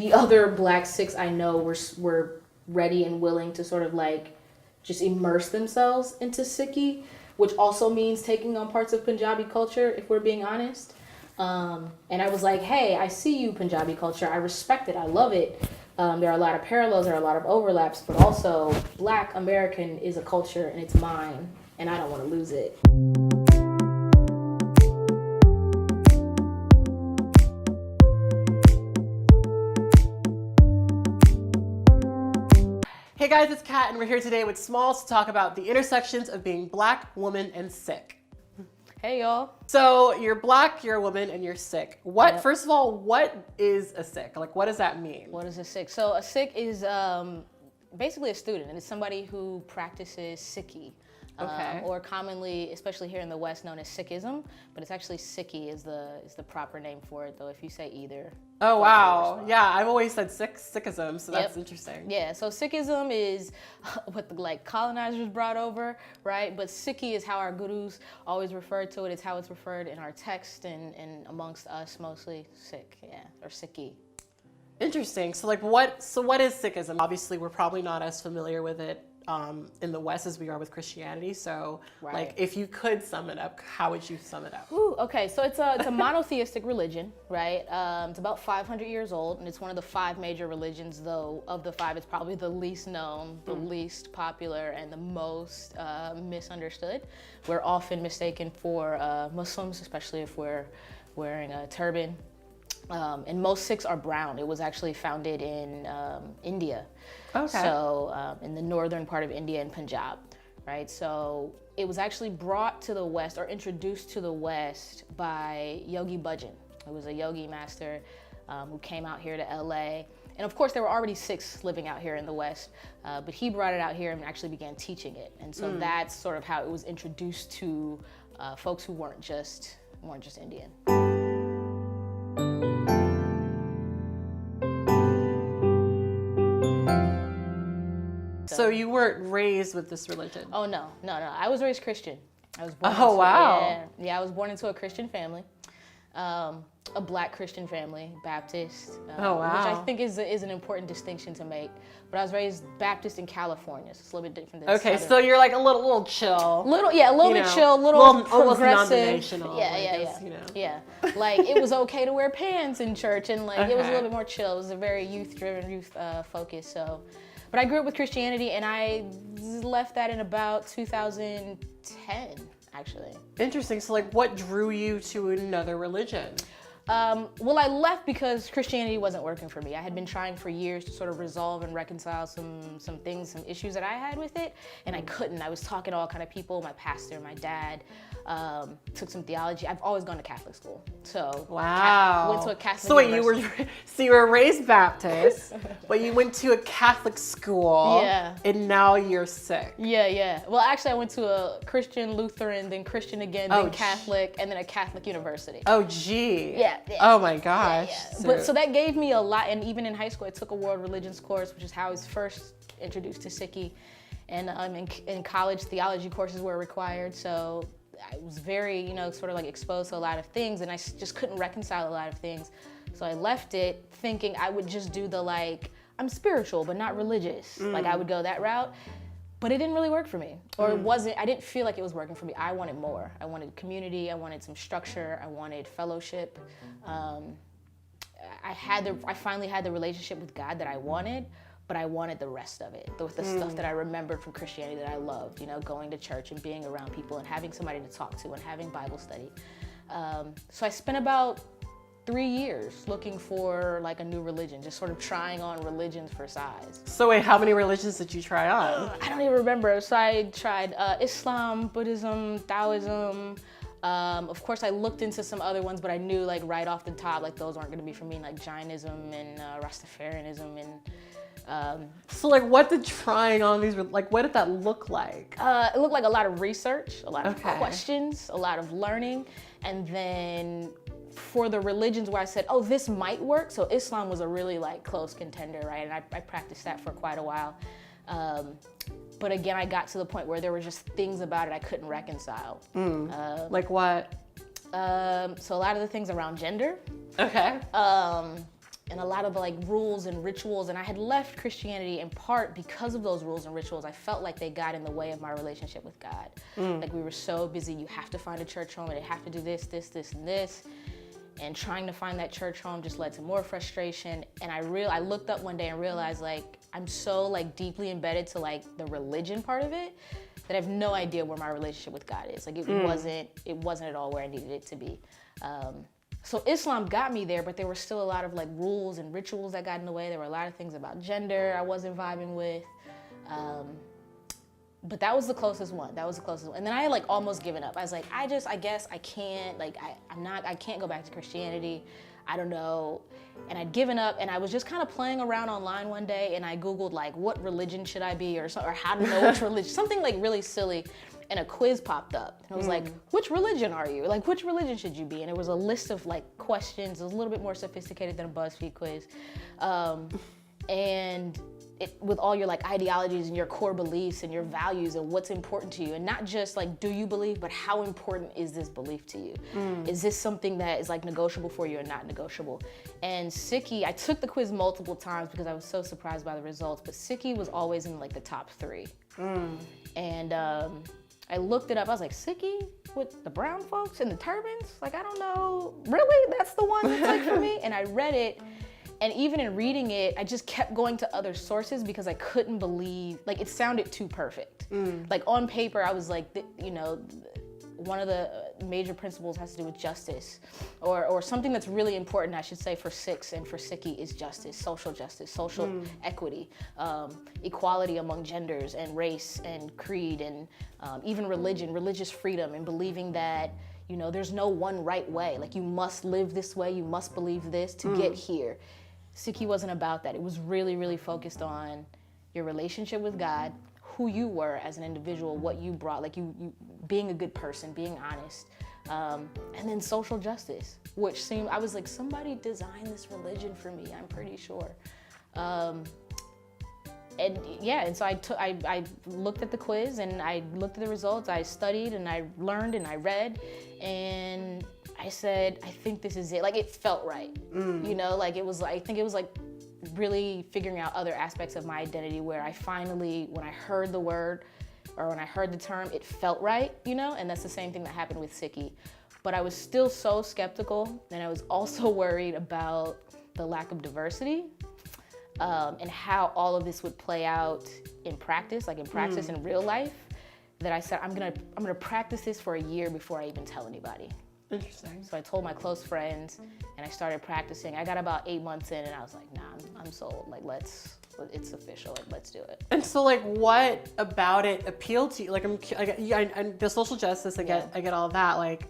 the other Black Sikhs I know were ready and willing to sort of like just immerse themselves into Sikhi, which also means taking on parts of Punjabi culture, if we're being honest. And I was like, hey, I see you, Punjabi culture. I respect it. I love it. There are a lot of parallels. There are a lot of overlaps. But also, Black American is a culture, and it's mine. And I don't want to lose it. Hey guys, it's Kat, and we're here today with Smalls to talk about the intersections of being Black, woman, and Sikh. Hey, y'all. So you're Black, you're a woman, and you're Sikh. First of all, what is a Sikh? Like, what does that mean? What is a Sikh? So a Sikh is basically a student, and it's somebody who practices Sikhi. Okay. Or commonly, especially here in the West, known as Sikhism, but it's actually Sikhi is the proper name for it, though, if you say either. Oh, wow. Yeah, I've always said Sikhism, so that's interesting. Yeah, so Sikhism is what the colonizers brought over, right? But Sikhi is how our gurus always referred to it. It's how it's referred in our text and amongst us mostly. Sikh, yeah, or Sikhi. Interesting. So what is Sikhism? Obviously, we're probably not as familiar with it in the West as we are with Christianity. So, like, if you could sum it up, how would you sum it up? Ooh, okay, so it's a monotheistic religion, right? It's about 500 years old, and it's one of the 5 major religions, though of the 5, it's probably the least known, the least popular, and the most misunderstood. We're often mistaken for Muslims, especially if we're wearing a turban. And most Sikhs are brown. It was actually founded in India. Okay. So in the northern part of India and Punjab, right? So it was actually brought to the West or introduced to the West by Yogi Bhajan, who was a yogi master who came out here to LA. And of course, there were already Sikhs living out here in the West, but he brought it out here and actually began teaching it. And so that's sort of how it was introduced to folks who weren't just Indian. So you weren't raised with this religion? Oh, no. I was raised Christian. I was born wow. Yeah, I was born into a Christian family, a Black Christian family, Baptist, oh, wow. which I think is an important distinction to make. But I was raised Baptist in California, so it's a little bit different than Okay, Southern. so you're like a little chill. A little bit chill, almost progressive. non-denominational. Yeah. Like, it was okay to wear pants in church, and like it was a little bit more chill. It was a very youth-driven, youth-focused. So, but I grew up with Christianity, and I left that in about 2010, actually. Interesting. So, like, what drew you to another religion? Well, I left because Christianity wasn't working for me. I had been trying for years to sort of resolve and reconcile some things, some issues that I had with it, and I couldn't. I was talking to all kind of people, my pastor, my dad, took some theology. I've always gone to Catholic school, so wow. Went to a Catholic So wait, university. you were raised Baptist, but you went to a Catholic school, and now you're Sikh. Yeah. Well, actually, I went to a Christian Lutheran, then Christian again, then Catholic, and then a Catholic university. Oh, gee. Yeah. Oh my gosh. Yeah. So that gave me a lot, and even in high school, I took a world religions course, which is how I was first introduced to Sikhi. And in college, theology courses were required, so I was very, sort of like exposed to a lot of things, and I just couldn't reconcile a lot of things. So I left it thinking I would just do the I'm spiritual, but not religious. Like I would go that route. But it didn't really work for me, or I didn't feel like it was working for me. I wanted more. I wanted community, I wanted some structure, I wanted fellowship. I finally had the relationship with God that I wanted, but I wanted the rest of it, the stuff that I remembered from Christianity that I loved, going to church and being around people and having somebody to talk to and having Bible study. So I spent about 3 years looking for like a new religion, just sort of trying on religions for size. So wait, how many religions did you try on? I don't even remember. So I tried Islam, Buddhism, Taoism. Of course, I looked into some other ones, but I knew like right off the top, like those aren't going to be for me, like Jainism and Rastafarianism and. So like, what did trying on these, what did that look like? It looked like a lot of research, a lot of questions, a lot of learning, and then for the religions where I said, oh, this might work. So Islam was a really like close contender, right? And I practiced that for quite a while. But again, I got to the point where there were just things about it I couldn't reconcile. Like what? So a lot of the things around gender. Okay. a lot of the like rules and rituals, and I had left Christianity in part because of those rules and rituals. I felt like they got in the way of my relationship with God. Like we were so busy, you have to find a church home and they have to do this, and this. And trying to find that church home just led to more frustration. And I looked up one day and realized like I'm so like deeply embedded to like the religion part of it that I have no idea where my relationship with God is. Like it wasn't at all where I needed it to be. So Islam got me there, but there were still a lot of like rules and rituals that got in the way. There were a lot of things about gender I wasn't vibing with. But that was the closest one. And then I had like almost given up. I was like, I guess I can't, like, I can't go back to Christianity. I don't know. And I'd given up, and I was just kind of playing around online one day, and I Googled like, what religion should I be, or how to know which religion, something like really silly. And a quiz popped up. And I was like, which religion are you? Like, which religion should you be? And it was a list of like questions. It was a little bit more sophisticated than a BuzzFeed quiz. And with all your like ideologies and your core beliefs and your values and what's important to you. And not just like, do you believe, but how important is this belief to you? Is this something that is like negotiable for you or not negotiable? And Sikhi, I took the quiz multiple times because I was so surprised by the results, but Sikhi was always in like the top 3. And I looked it up, I was like, Sikhi with the brown folks and the turbans? Like, I don't know, really? That's the one that's like for me? And I read it. And even in reading it, I just kept going to other sources because I couldn't believe, like it sounded too perfect. Like on paper, I was like, you know, one of the major principles has to do with justice, or something that's really important, I should say, for Sikhs and for Sikhi is justice, social equity, equality among genders and race and creed and even religion, religious freedom, and believing that, you know, there's no one right way. Like you must live this way, you must believe this to get here. Sikhi wasn't about that. It was really, really focused on your relationship with God, who you were as an individual, what you brought, like you being a good person, being honest, and then social justice, which seemed, I was like, somebody designed this religion for me, I'm pretty sure. And so I looked at the quiz and I looked at the results, I studied and I learned and I read, and I said, I think this is it. Like it felt right, you know, like it was, I think it was like really figuring out other aspects of my identity where I finally, when I heard the word or when I heard the term, it felt right, you know, and that's the same thing that happened with Sikhi. But I was still so skeptical, and I was also worried about the lack of diversity and how all of this would play out in practice, like in practice in real life, that I said, I'm gonna practice this for a year before I even tell anybody. Interesting. So I told my close friends and I started practicing. I got about 8 months in and I was like, nah, I'm sold. Like, it's official. Like, let's do it. And so like, what about it appealed to you? Like, I the social justice, I get all of that. Like,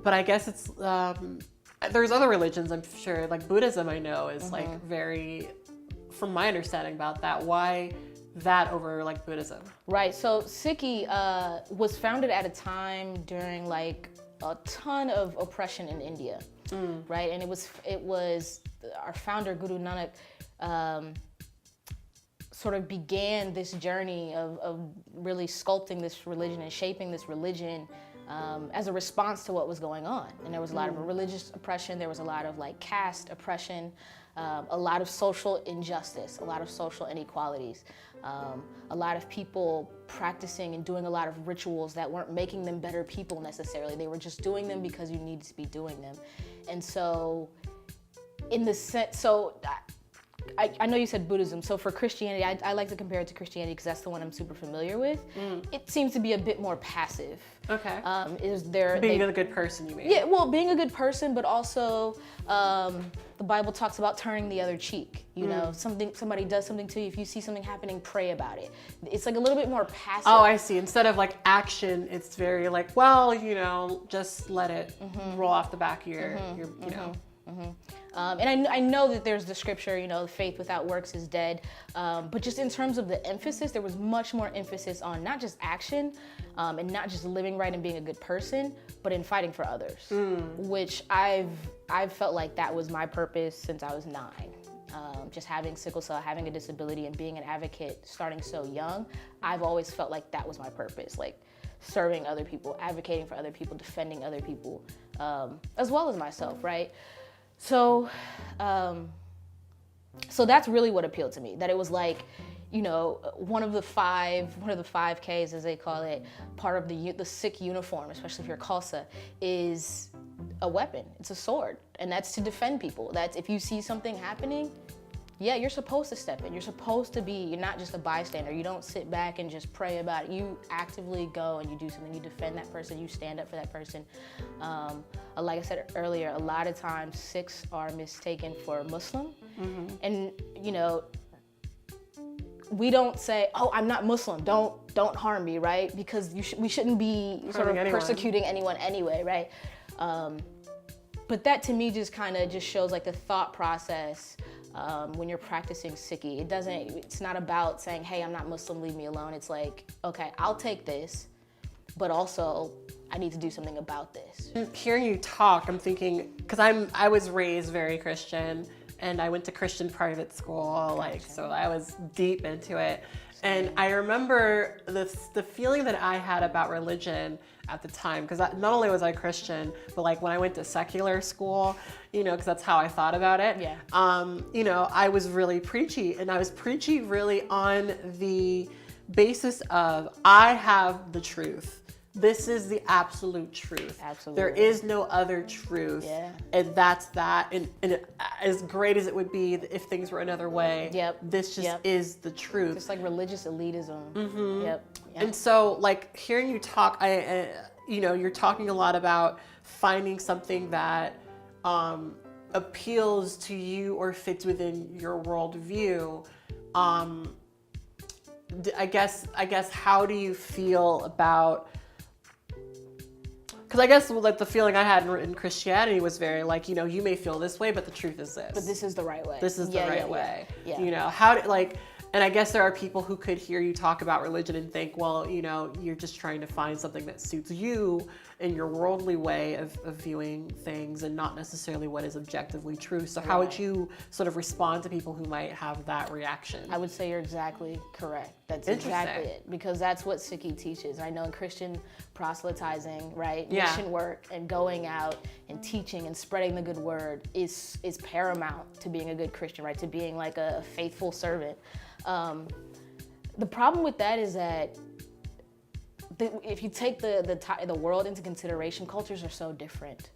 but I guess it's, there's other religions, I'm sure, like Buddhism I know is like very, from my understanding about that, why that over like Buddhism? Right, so Sikhi was founded at a time during like a ton of oppression in India, right? And it was our founder, Guru Nanak, sort of began this journey of really sculpting this religion and shaping this religion as a response to what was going on. And there was a lot of religious oppression, there was a lot of like caste oppression, a lot of social injustice, a lot of social inequalities, a lot of people practicing and doing a lot of rituals that weren't making them better people necessarily. They were just doing them because you needed to be doing them. And so in the sense, so I know you said Buddhism, so for Christianity, I like to compare it to Christianity because that's the one I'm super familiar with. It seems to be a bit more passive. Okay. Being a good person, you mean? Yeah, well, being a good person, but also the Bible talks about turning the other cheek. You know, somebody does something to you, if you see something happening, pray about it. It's like a little bit more passive. Oh, I see. Instead of like action, it's very like, well, you know, just let it roll off the back of your you know. And I know that there's the scripture, you know, faith without works is dead. But just in terms of the emphasis, there was much more emphasis on not just action and not just living right and being a good person, but in fighting for others, which I've felt like that was my purpose since I was 9. Just having sickle cell, having a disability, and being an advocate starting so young, I've always felt like that was my purpose, like serving other people, advocating for other people, defending other people, as well as myself, right? So So that's really what appealed to me, that it was like, you know, one of the five Ks, as they call it, part of the Sikh uniform, especially if you're Khalsa, is a weapon. It's a sword, and that's to defend people. That's if you see something happening, yeah, you're supposed to step in. You're not just a bystander. You don't sit back and just pray about it. You actively go and you do something. You defend that person. You stand up for that person. Like I said earlier, a lot of times Sikhs are mistaken for Muslim. And, you know, we don't say, oh, I'm not Muslim, don't harm me, right? Because we shouldn't be sort of persecuting anyone anyway, right? But that to me just kind of just shows like the thought process when you're practicing Sikhi. It's not about saying, hey, I'm not Muslim, leave me alone. It's like, okay, I'll take this, but also I need to do something about this. Hearing you talk, I'm thinking, because I was raised very Christian, and I went to Christian private school, so I was deep into it. And I remember the feeling that I had about religion at the time, because not only was I Christian, but like when I went to secular school, you know, because that's how I thought about it. Yeah. You know, I was really preachy, and I was preachy really on the basis of I have the truth. This is the absolute truth. Absolutely. There is no other truth. Yeah. And that's that. And as great as it would be if things were another way, this just is the truth. It's like religious elitism. Yep. And so, like, hearing you talk, you know, you're talking a lot about finding something that appeals to you or fits within your worldview. I guess, how do you feel about? Because I guess like the feeling I had in Christianity was very like, you know, you may feel this way, but the truth is this. But this is the right way. This is the right way. Yeah. You know, and I guess there are people who could hear you talk about religion and think, well, you know, you're just trying to find something that suits you and your worldly way of viewing things and not necessarily what is objectively true. So how would you sort of respond to people who might have that reaction? I would say you're exactly correct. That's exactly it. Because that's what Sikhi teaches. I know in Christian proselytizing, right? Yeah. Mission work and going out and teaching and spreading the good word is paramount to being a good Christian, right? To being like a faithful servant. The problem with that is that if you take the world into consideration, cultures are so different.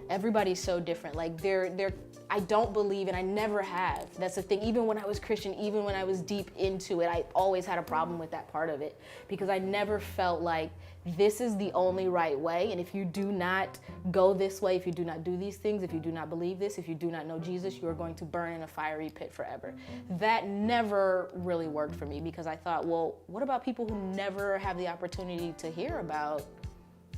Everybody's so different. Like I don't believe, and I never have. That's the thing. Even when I was Christian, even when I was deep into it, I always had a problem with that part of it because I never felt like this is the only right way. And if you do not go this way, if you do not do these things, if you do not believe this, if you do not know Jesus, you are going to burn in a fiery pit forever. That never really worked for me because I thought, well, what about people who never have the opportunity to hear about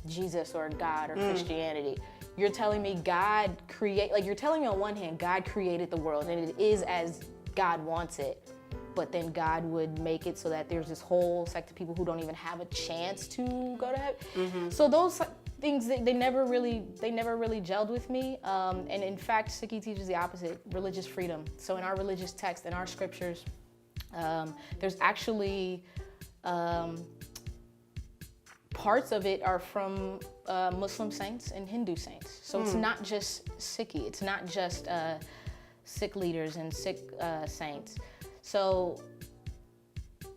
Jesus or God or Christianity? You're telling me you're telling me on one hand, God created the world and it is as God wants it. But then God would make it so that there's this whole sect of people who don't even have a chance to go to heaven. So those things, they never really gelled with me. And in fact, Sikhi teaches the opposite, religious freedom. So in our religious text, in our scriptures, there's actually parts of it are from Muslim saints and Hindu saints. So it's not just Sikhi. It's not just Sikh leaders and Sikh saints. So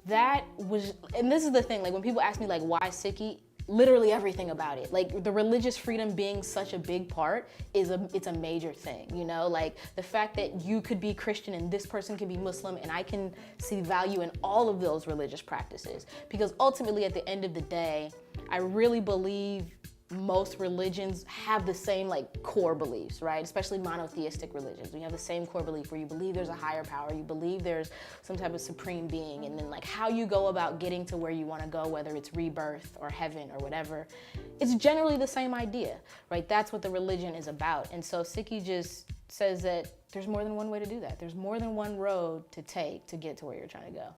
that was, and this is the thing, like when people ask me like why Sikhi, literally everything about it. Like the religious freedom being such a big part it's a major thing, you know? Like the fact that you could be Christian and this person can be Muslim and I can see value in all of those religious practices. Because ultimately at the end of the day, I really believe most religions have the same like core beliefs, right? Especially monotheistic religions. You have the same core belief where you believe there's a higher power, you believe there's some type of supreme being, and then like how you go about getting to where you want to go, whether it's rebirth or heaven or whatever, it's generally the same idea, right? That's what the religion is about. And so Sikhi just says that there's more than one way to do that. There's more than one road to take to get to where you're trying to go.